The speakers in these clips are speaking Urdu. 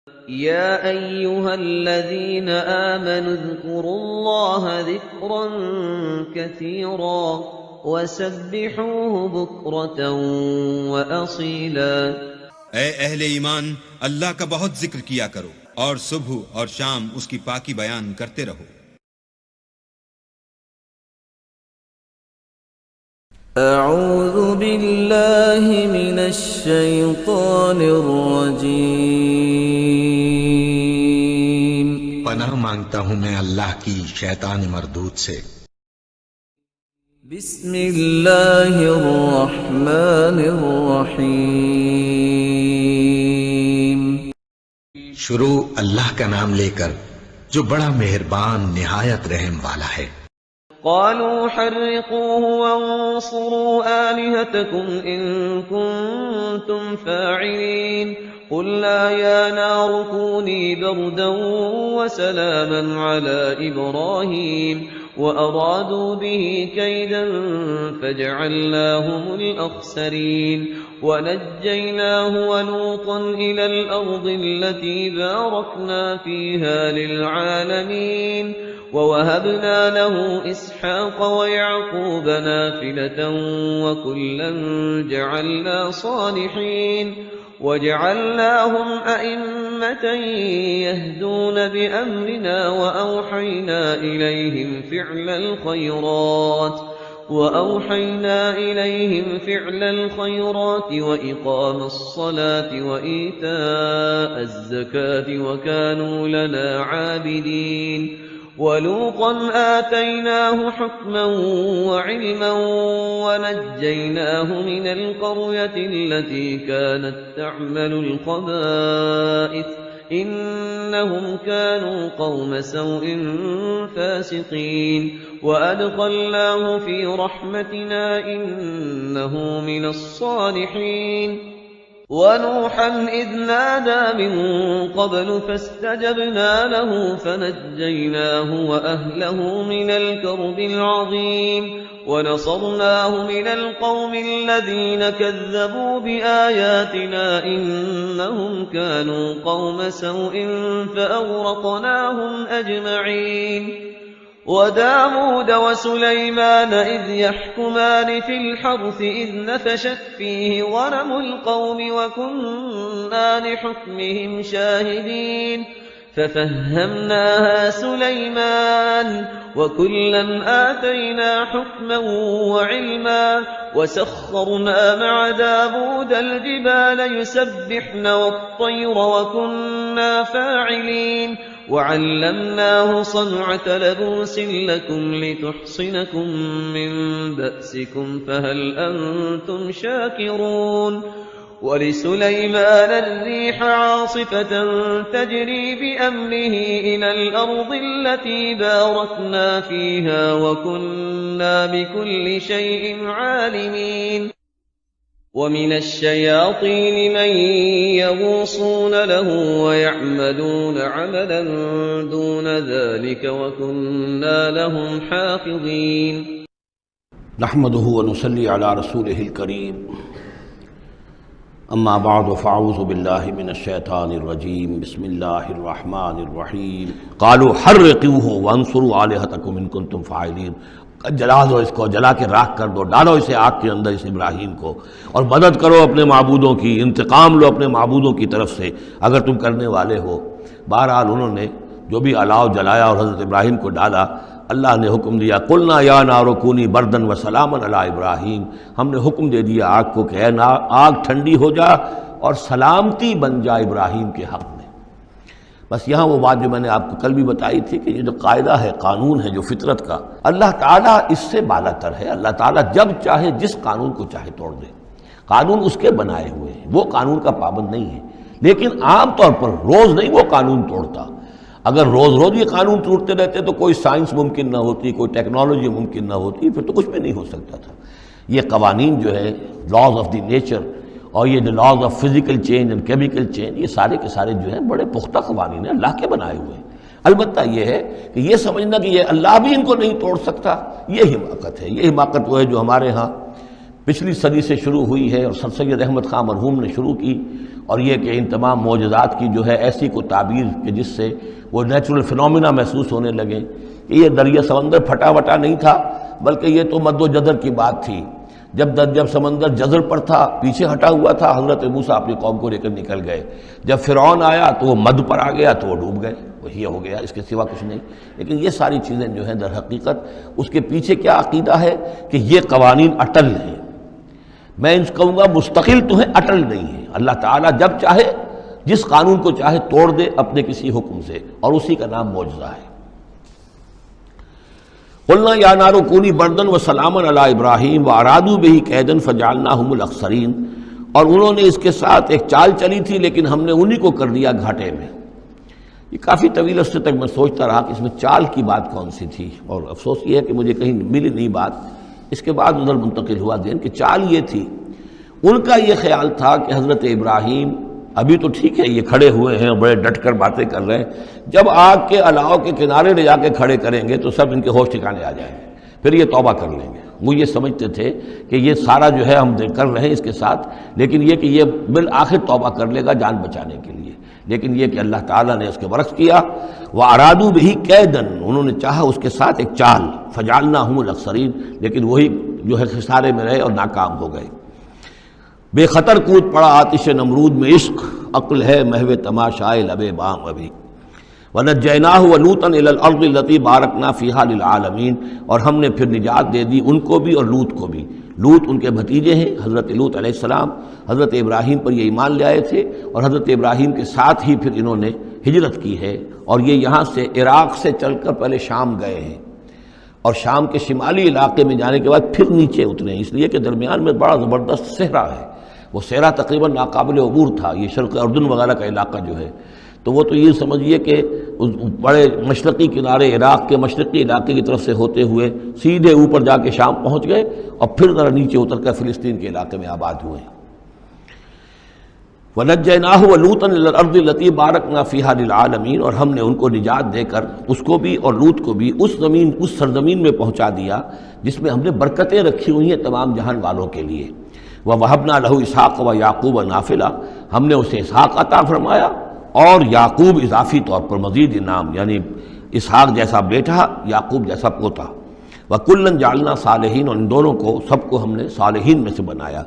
يا أيها الذين آمنوا اذكروا الله ذكرا كثيرا وسبحوه بكرة وأصيلا۔ اے اہل ایمان، اللہ کا بہت ذکر کیا کرو اور صبح اور شام اس کی پاکی بیان کرتے رہو۔ اعوذ باللہ من الشیطان الرجیم۔ پناہ مانگتا ہوں میں اللہ کی شیطان مردود سے۔ بسم اللہ الرحمن الرحیم۔ شروع اللہ کا نام لے کر جو بڑا مہربان نہایت رحم والا ہے۔ قالوا حرقوه وانصروا آلهتكم إن كنتم فاعلين قلنا يا نار كوني بردا وسلاما على إبراهيم وأرادوا به كيدا فجعلناهم الأخسرين ونجيناه ولوطا إلى الأرض التي باركنا فيها للعالمين ووهبنا له إسحاق ويعقوب نافلة وكلا جعلنا صالحين وجعلناهم أئمة يهدون بأمرنا وأوحينا إليهم فعل الخيرات وإقام الصلاة وإيتاء الزكاة وكانوا لنا عابدين ولوطا آتيناه حكما وعلما ونجيناه من القرية التي كانت تعمل الخبائث إنهم كانوا قوم سوء فاسقين وأدخلناه في رحمتنا إنه من الصالحين ونوحا إذ نادى من قبل فاستجبنا له فنجيناه وأهله من الكرب العظيم ونصرناه من القوم الذين كذبوا بآياتنا إنهم كانوا قوم سوء فأغرقناهم أجمعين وداود وسليمان إذ يحكمان في الحرث إذ نفشت فيه غنم القوم وكنا لحكمهم شاهدين ففهمناها سليمان وكلا آتينا حكما وعلما وسخرنا مع داود الجبال يسبحن والطير وكنا فاعلين وعلمناه صنعة لبوس لكم لتحصنكم من بأسكم فهل أنتم شاكرون ولسليمان الريح عاصفة تجري بأمره إلى الأرض التي باركنا فيها وكنا بكل شيء عالمين ومن الشياطين من يغوصون له ويعملون عملا دون ذلك وكنا لهم حافظين نحمده ونصلي على رسوله الكريم اما بعد فاعوذ بالله من الشيطان الرجيم بسم الله الرحمن الرحيم قالوا حرقوه وانصروا آلهتكم ان كنتم فاعلين جلا دو اس کو، جلا کے راکھ کر دو، ڈالو اسے آگ کے اندر اس ابراہیم کو، اور مدد کرو اپنے معبودوں کی، انتقام لو اپنے معبودوں کی طرف سے اگر تم کرنے والے ہو۔ بہرحال انہوں نے جو بھی الاؤ جلایا اور حضرت ابراہیم کو ڈالا، اللہ نے حکم دیا قلنا یا نار کونی بردن و سلاما علی ابراہیم، ہم نے حکم دے دیا آگ کو کہ اے آگ ٹھنڈی ہو جا اور سلامتی بن جا ابراہیم کے حق میں۔ بس یہاں وہ بات جو میں نے آپ کو کل بھی بتائی تھی کہ یہ جو قاعدہ ہے، قانون ہے جو فطرت کا، اللہ تعالیٰ اس سے بالا تر ہے۔ اللہ تعالیٰ جب چاہے جس قانون کو چاہے توڑ دے، قانون اس کے بنائے ہوئے ہیں، وہ قانون کا پابند نہیں ہے، لیکن عام طور پر روز نہیں وہ قانون توڑتا۔ اگر روز روز یہ قانون ٹوٹتے رہتے تو کوئی سائنس ممکن نہ ہوتی، کوئی ٹیکنالوجی ممکن نہ ہوتی، پھر تو کچھ بھی نہیں ہو سکتا تھا۔ یہ قوانین جو ہے، لاز آف دی نیچر اور یہ laws of physical change and chemical change, یہ سارے کے سارے جو ہیں بڑے پختہ قوانین ہیں، اللہ کے بنائے ہوئے ہیں۔ البتہ یہ ہے کہ یہ سمجھنا کہ یہ اللہ بھی ان کو نہیں توڑ سکتا، یہ حماقت ہے۔ یہ حماقت وہ ہے جو ہمارے ہاں پچھلی صدی سے شروع ہوئی ہے اور سر سید احمد خان مرحوم نے شروع کی، اور یہ کہ ان تمام معجزات کی جو ہے ایسی کو تعبیر کہ جس سے وہ نیچرل فنومینا محسوس ہونے لگے کہ یہ دریا سمندر پھٹا وٹا نہیں تھا، بلکہ یہ تو مد و جزر کی بات تھی۔ جب سمندر جزر پر تھا، پیچھے ہٹا ہوا تھا، حضرت موسیٰ اپنی قوم کو لے کر نکل گئے۔ جب فرعون آیا تو وہ مد پر آ گیا تو وہ ڈوب گئے، وہی ہو گیا، اس کے سوا کچھ نہیں۔ لیکن یہ ساری چیزیں جو ہیں در حقیقت اس کے پیچھے کیا عقیدہ ہے کہ یہ قوانین اٹل ہیں، میں ان کہوں گا مستقل تو ہیں، اٹل نہیں ہیں۔ اللہ تعالیٰ جب چاہے جس قانون کو چاہے توڑ دے اپنے کسی حکم سے، اور اسی کا نام معجزہ ہے۔ قلنا یا نار کونی بردن وسلاما علی ابراہیم وارادوا بہ کیدا فجعلناہم الاخسرین، اور انہوں نے اس کے ساتھ ایک چال چلی تھی لیکن ہم نے انہی کو کر دیا گھاٹے میں۔ یہ کافی طویل عرصے تک میں سوچتا رہا کہ اس میں چال کی بات کون سی تھی، اور افسوس یہ ہے کہ مجھے کہیں ملی نہیں بات۔ اس کے بعد ادھر منتقل ہوا ذہن کہ چال یہ تھی، ان کا یہ خیال تھا کہ حضرت ابراہیم ابھی تو ٹھیک ہے یہ کھڑے ہوئے ہیں اور بڑے ڈٹ کر باتیں کر رہے ہیں، جب آگ کے الاؤ کے کنارے لے جا کے کھڑے کریں گے تو سب ان کے ہوش ٹھکانے آ جائیں گے، پھر یہ توبہ کر لیں گے۔ وہ یہ سمجھتے تھے کہ یہ سارا جو ہے ہم کر رہے ہیں اس کے ساتھ، لیکن یہ کہ یہ بالآخر توبہ کر لے گا جان بچانے کے لیے۔ لیکن یہ کہ اللہ تعالیٰ نے اس کے برعکس کیا، وَأَرَادُوا بِهِ كَيْدًا، انہوں نے چاہا اس کے ساتھ ایک چال، فَجَعَلْنَاهُمُ الْأَخْسَرِينَ، لیکن وہی جو ہے خسارے میں رہے اور ناکام ہو گئے۔ بے خطر کود پڑا آتش نمرود میں عشق، عقل ہے محو تماشائے لب بام ابھی۔ وَنَجَّيْنَاهُ وَلُوطًا إِلَى الْأَرْضِ الَّتِي بَارَكْنَا فِيهَا لِلْعَالَمِينَ، اور ہم نے پھر نجات دے دی ان کو بھی اور لوط کو بھی۔ لوط ان کے بھتیجے ہیں، حضرت لوط علیہ السلام حضرت ابراہیم پر یہ ایمان لے آئے تھے، اور حضرت ابراہیم کے ساتھ ہی پھر انہوں نے ہجرت کی ہے، اور یہ یہاں سے عراق سے چل کر پہلے شام گئے ہیں، اور شام کے شمالی علاقے میں جانے کے بعد پھر نیچے اترے ہیں، اس لیے کہ درمیان میں بڑا زبردست صحرا ہے۔ وہ صحرا تقریباً ناقابل عبور تھا، یہ شرق اردن وغیرہ کا علاقہ جو ہے، تو وہ تو یہ سمجھیے کہ اس بڑے مشرقی کنارے عراق کے مشرقی علاقے کی طرف سے ہوتے ہوئے سیدھے اوپر جا کے شام پہنچ گئے، اور پھر ذرا نیچے اتر کر فلسطین کے علاقے میں آباد ہوئے۔ وَنَجَّيْنَاهُ وَلُوطًا إِلَى الْأَرْضِ الَّتِي بَارَكْنَا فِيهَا لِلْعَالَمِينَ، اور ہم نے ان کو نجات دے کر اس کو بھی اور لوط کو بھی اس سرزمین میں پہنچا دیا جس میں ہم نے برکتیں رکھی ہوئی ہیں تمام جہان والوں کے لیے۔ وَوَهَبْنَا لَهُ إِسْحَاقَ وَيَعْقُوبَ نَافِلَةً، ہم نے اسے اسحاق عطا فرمایا اور یعقوب اضافی طور پر مزید انعام، یعنی اسحاق جیسا بیٹا، یعقوب جیسا پوتا۔ وَكُلًّا جَعَلْنَا صَالِحِينَ، اور ان دونوں کو سب کو ہم نے صالحین میں سے بنایا۔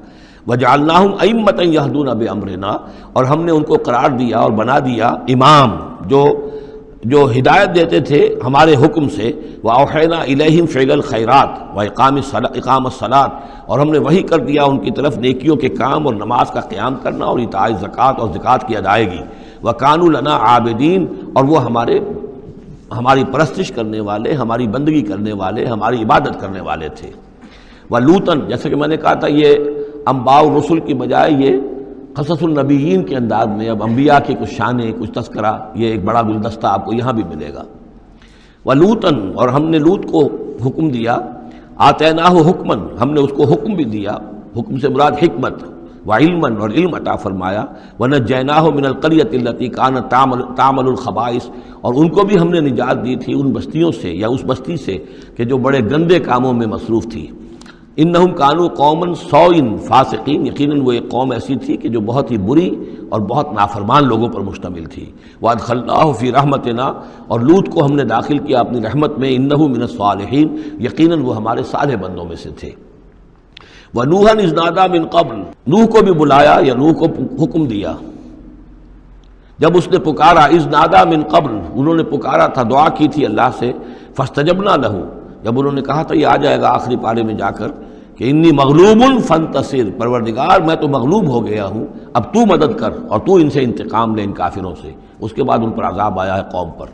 وَجَعَلْنَاهُمْ أَئِمَّةً يَهْدُونَ بِأَمْرِنَا، اور ہم نے ان کو قرار دیا اور بنا دیا امام جو ہدایت دیتے تھے ہمارے حکم سے۔ وَأَوْحَيْنَا إِلَيْهِمْ فِعْلَ الْخَيْرَاتِ وَإِقَامَ الصَّلَاةِ، اور ہم نے وحی کر دیا ان کی طرف نیکیوں کے کام اور نماز کا قیام کرنا اور ایتاء زکوٰۃ اور زکوٰۃ کی ادائیگی۔ وَكَانُوا لَنَا عَابِدِينَ، اور وہ ہماری پرستش کرنے والے، ہماری بندگی کرنے والے، ہماری عبادت کرنے والے تھے۔ وَلُوطًا، جیسے کہ میں نے کہا تھا یہ انباء الرسل کی بجائے یہ قصص النبیین کے انداز میں اب انبیاء کی کچھ شانیں، کچھ تذکرہ، یہ ایک بڑا گلدستہ آپ کو یہاں بھی ملے گا۔ وَلُوطًا، اور ہم نے لوط کو حکم دیا، آتیناہ حکمًا، ہم نے اس کو حکم بھی دیا، حکم سے مراد حکمت، وعلمًا، اور علم عطا فرمایا۔ وَنَجَّيْنَاهُ مِنَ الْقَرْيَةِ الَّتِي كَانَتْ تَعْمَلُ الْخَبَائِثَ، اور ان کو بھی ہم نے نجات دی تھی ان بستیوں سے یا اس بستی سے کہ جو بڑے گندے کاموں میں مصروف تھی۔ انہم کانوا قوما سوء فاسقین، یقیناً وہ ایک قوم ایسی تھی کہ جو بہت ہی بری اور بہت نافرمان لوگوں پر مشتمل تھی۔ وادخلناہ فی رحمتنا، اور لوط کو ہم نے داخل کیا اپنی رحمت میں، انہ من الصالحین، یقیناً وہ ہمارے صالح بندوں میں سے تھے۔ ونوحا اذ نادی من قبل، نوح کو بھی بلایا یا نوح کو حکم دیا جب اس نے پکارا، اذ نادی من قبل، انہوں نے پکارا تھا، دعا کی تھی اللہ سے، فاستجبنا لہ، جب انہوں نے کہا تھا یہ آ جائے گا آخری پارے میں جا کر کہ انی مغلوب فانتصر، پروردگار میں تو مغلوب ہو گیا ہوں، اب تو مدد کر اور تو ان سے انتقام لے، ان کافروں سے۔ اس کے بعد ان پر عذاب آیا ہے قوم پر۔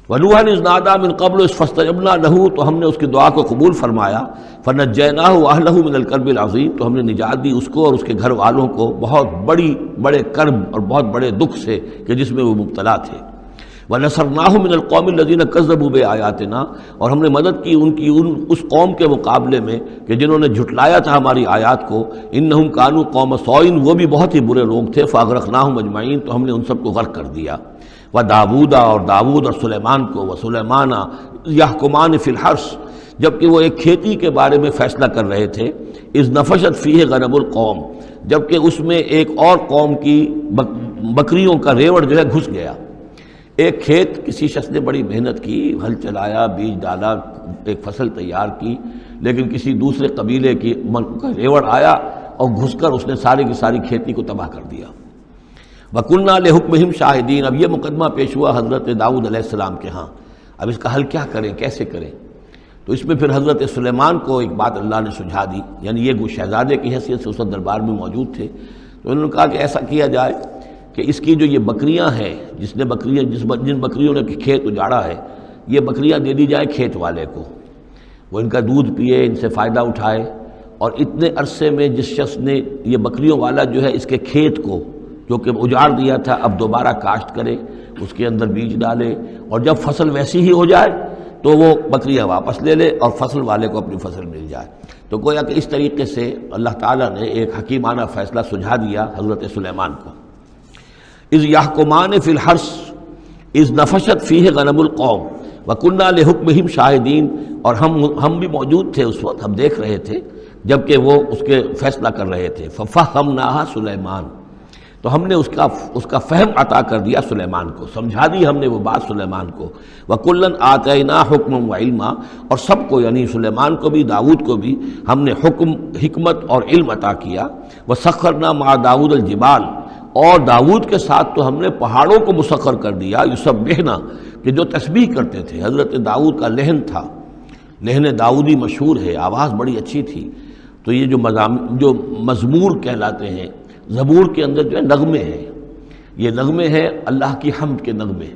وَنُوحًا اذ نادى من قبل فاستجبنا له، تو ہم نے اس کی دعا کو قبول فرمایا۔ فنجیناہ واہلہ من الکرب العظیم، تو ہم نے نجات دی اس کو اور اس کے گھر والوں کو بہت بڑے کرب اور بہت بڑے دکھ سے کہ جس میں وہ مبتلا تھے۔ وَنَصَرْنَاهُ مِنَ الْقَوْمِ الَّذِينَ كَذَّبُوا بِآيَاتِنَا، اور ہم نے مدد کی اس قوم کے مقابلے میں کہ جنہوں نے جھٹلایا تھا ہماری آیات کو۔ إِنَّهُمْ كَانُوا قَوْمَ سَوْءٍ، وہ بھی بہت ہی برے لوگ تھے۔ فَأَغْرَقْنَاهُمْ أَجْمَعِينَ، تو ہم نے ان سب کو غرق کر دیا۔ وَدَاوُودَ، اور داود اور سلیمان کو، وَسُلَيْمَانَ يَحْكُمَانِ فِي الْحَرْثِ، جبکہ وہ ایک کھیتی کے بارے میں فیصلہ کر رہے تھے، اذ نفشت فیہ غنم القوم، جبکہ اس میں ایک اور قوم کی بکریوں کا ریوڑ جو ہے گھس گیا۔ ایک کھیت کسی شخص نے بڑی محنت کی، ہل چلایا، بیج ڈالا، ایک فصل تیار کی، لیکن کسی دوسرے قبیلے کی کا ریوڑ آیا اور گھس کر اس نے ساری کی ساری کھیتی کو تباہ کر دیا۔ وَكُنَّا لِحُكْمِهِمْ شَاهِدِينَ، اب یہ مقدمہ پیش ہوا حضرت داؤد علیہ السلام کے ہاں، اب اس کا حل کیا کریں، کیسے کریں؟ تو اس میں پھر حضرت سلیمان کو ایک بات اللہ نے سجھا دی، یعنی یہ شہزادے کی حیثیت سے اس وقت دربار میں موجود تھے، تو انہوں نے کہا کہ ایسا کیا جائے کہ اس کی جو یہ بکریاں ہیں، جن بکریوں نے کھیت اجاڑا ہے، یہ بکریاں دے دی جائیں کھیت والے کو، وہ ان کا دودھ پیے، ان سے فائدہ اٹھائے، اور اتنے عرصے میں جس شخص نے یہ بکریوں والا جو ہے اس کے کھیت کو جو کہ اجاڑ دیا تھا اب دوبارہ کاشت کرے، اس کے اندر بیج ڈالے، اور جب فصل ویسی ہی ہو جائے تو وہ بکریاں واپس لے لے اور فصل والے کو اپنی فصل مل جائے۔ تو گویا کہ اس طریقے سے اللہ تعالیٰ نے ایک حکیمانہ فیصلہ سجھا دیا حضرت سلیمان کو۔ اذ یحکمان فی الحرث اذ نفشت فیہ غنم القوم وکنہ لحکمہم شاہدین، اور ہم بھی موجود تھے اس وقت، ہم دیکھ رہے تھے جبکہ وہ اس کے فیصلہ کر رہے تھے۔ ففہمناہا سلیمان، تو ہم نے اس کا فہم عطا کر دیا سلیمان کو، سمجھا دی ہم نے وہ بات سلیمان کو۔ وَكُلًّا آتَيْنَا حُكْمًا وَعِلْمًا، اور سب کو یعنی سلیمان کو بھی داؤد کو بھی ہم نے حکم، حکمت اور علم عطا کیا۔ وَسَخَّرْنَا مَعَ داؤد الْجِبَالَ، اور داؤد کے ساتھ تو ہم نے پہاڑوں کو مسخر کر دیا، یسبحنا، کہ جو تسبیح کرتے تھے۔ حضرت داؤد کا لہن تھا، لہن داؤدی مشہور ہے، آواز بڑی اچھی تھی، تو یہ جو مزمور کہلاتے ہیں، زبور کے اندر جو ہے نغمے ہیں، یہ نغمے ہیں اللہ کی حمد کے نغمے،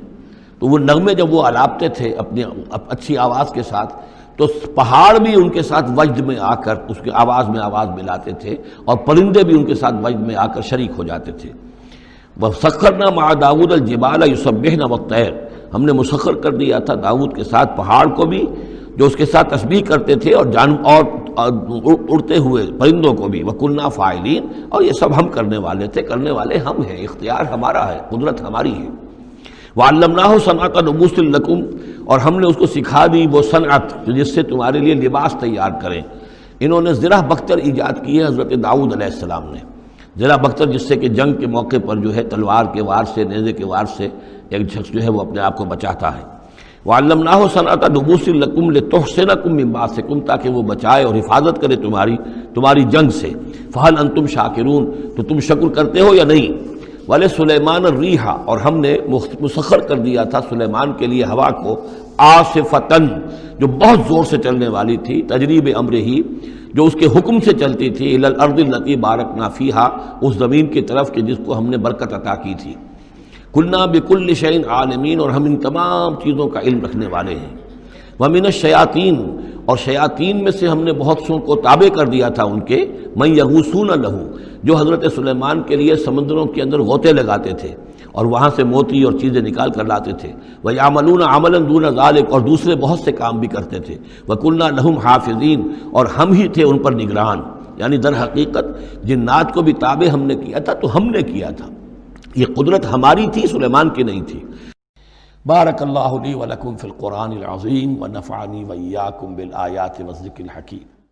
تو وہ نغمے جب وہ الاپتے تھے اپنی اچھی آواز کے ساتھ، تو پہاڑ بھی ان کے ساتھ وجد میں آ کر اس کے آواز میں آواز ملاتے تھے، اور پرندے بھی ان کے ساتھ وجد میں آ کر شریک ہو جاتے تھے۔ وَسَخَّرْنَا مَعَ داؤد الْجِبَالَ يُسَبِّحْنَ وَالطَّيْرَ، ہم نے مسخر کر دیا تھا داؤد کے ساتھ پہاڑ کو بھی جو اس کے ساتھ تسبیح کرتے تھے، اور اڑتے ہوئے پرندوں کو بھی۔ وَكُنَّا فَاعِلِينَ، اور یہ سب ہم کرنے والے تھے، کرنے والے ہم ہیں، اختیار ہمارا ہے، قدرت ہماری ہے۔ وَعَلَّمْنَاهُ صَنْعَةَ لُبُوسٍ لَكُمْ، اور ہم نے اس کو سکھا دی وہ صنعت جس سے تمہارے لیے لباس تیار کریں۔ انہوں نے زرہ بختر ایجاد کی ہے حضرت داؤد علیہ السلام نے، زرہ بختر جس سے کہ جنگ کے موقع پر جو ہے تلوار کے وار سے، نیزے کے وار سے ایک شخص جو ہے وہ اپنے آپ کو بچاتا ہے۔ وَعَلَّمْنَاهُ صَنْعَةَ لُبُوسٍ لَكُمْ لِتُحْصِنَكُم مِّن بَأْسِكُمْ، تاکہ وہ بچائے اور حفاظت کرے تمہاری جنگ سے۔ فَهَلْ أَنْتُمْ شَاكِرُونَ، تو تم شکر کرتے ہو یا نہیں؟ وَلِسُلَيْمَانَ الرِّيحَ، اور ہم نے مسخر کر دیا تھا سلیمان کے لیے ہوا کو، عاصفۃً، جو بہت زور سے چلنے والی تھی، تجری بِأَمْرِهِ، جو اس کے حکم سے چلتی تھی، إِلَى الْأَرْضِ الَّتِي بَارَكْنَا فِيهَا، اس زمین کی طرف کہ جس کو ہم نے برکت عطا کی تھی۔ کُنَّا بِكُلِّ شَيْءٍ عَالِمِينَ، اور ہم ان تمام چیزوں کا علم رکھنے والے ہیں۔ وَمِنَ الشَّيَاطِينِ، اور شیاطین میں سے ہم نے بہت سوں کو تابع کر دیا تھا ان کے، مَن يَغُوصُونَ لَهُ، جو حضرت سلیمان کے لیے سمندروں کے اندر غوطے لگاتے تھے اور وہاں سے موتی اور چیزیں نکال کر لاتے تھے۔ وَيَعْمَلُونَ عَمَلًا دُونَ ذَلِكَ، اور دوسرے بہت سے کام بھی کرتے تھے۔ وَكُنَّا لَهُمْ حَافِظِينَ، اور ہم ہی تھے ان پر نگران، یعنی در حقیقت جنات کو بھی تابع ہم نے کیا تھا، تو ہم نے کیا تھا، یہ قدرت ہماری تھی، سلیمان کی نہیں تھی۔ بارک اللہ لی ولکم فی القرآن العظیم ونفعنی وإیاکم بالآیات والذکر الحکیم۔